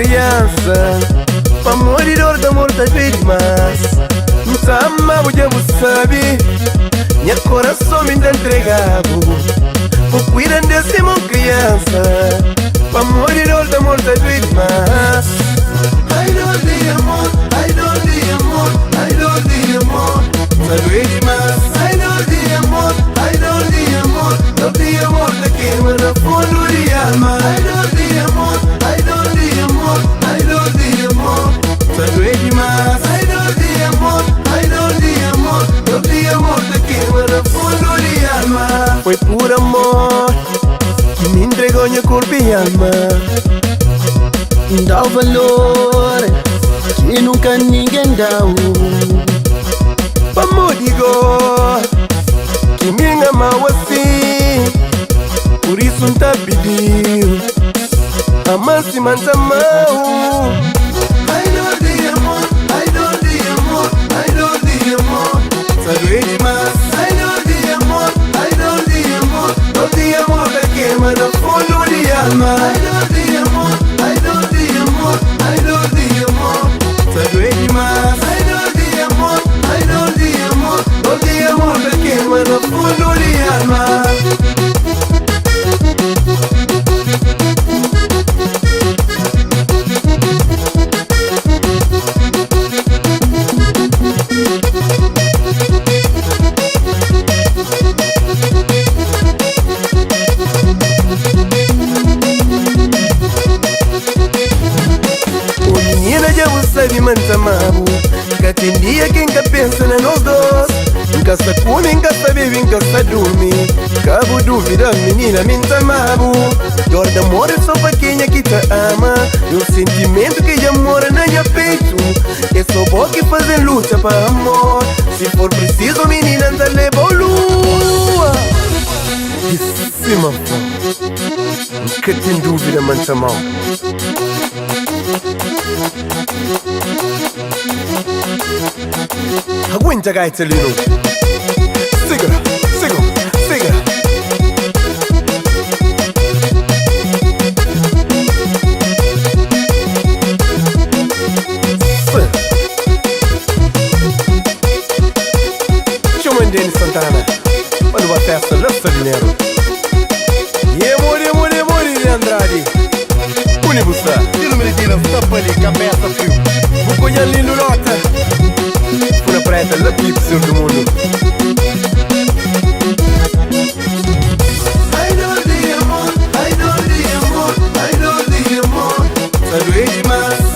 criança, pra morir de amor das vítimas. Sama você sabe, minha coração me entregado, vou cuidar desse uma criança, pra morir de amor das vítimas. Ai dor de amor, ai dor de amor, ai dor de amor das vítimas. Ai dor de amor, ai dor de amor, dor de amor da queima no fundo de alma. Ai dor de amor, ai dor de amor, ai dor de amor das vítimas. Ai dor de amor, ai dor de amor, dor de amor da queima no fundo de alma. Foi por amor que me entregou minha corpo e alma. Dá o valor que nunca ninguém dá. Vamos digo que me amou assim, por isso não tá pedindo amar-se manta mal. Ai dor de amor, ai dor de amor, ai dor de amor sabe demais. Ai dor de amor, ai dor de amor, dor de amor da queima no fundo de alma. Ai dor de amor, ai dor de amor, ai dor de amor sabe demais. Ai dor de amor, ai dor de amor, dor de amor da queima no fundo de alma. Sabe manta mabu, que tem dia quem que pensa na nós dois. Nunca se come, nunca se bebe, nunca se dorme. Cabo dúvida, menina, minta mabu. Dor de amor é só pra quem aqui te ama. E o sentimento que já mora na minha peito é só bom que fazer luta para amor. Se for preciso, menina, anda leva a lua. De cima, nunca tem dúvida, manta mal. Aguenta, gaitelino. Siga, siga, siga. Chama Denis Santana. Quando uma festa, lança dinheiro. E Andrade. Unibusa. Tira o menino, tapa ali, cabeça, fio. Vou conhecer ali no nota. Pura preta, la pipsur do mundo. Ai dor de amor, ai dor de amor, ai dor de amor sabe demais.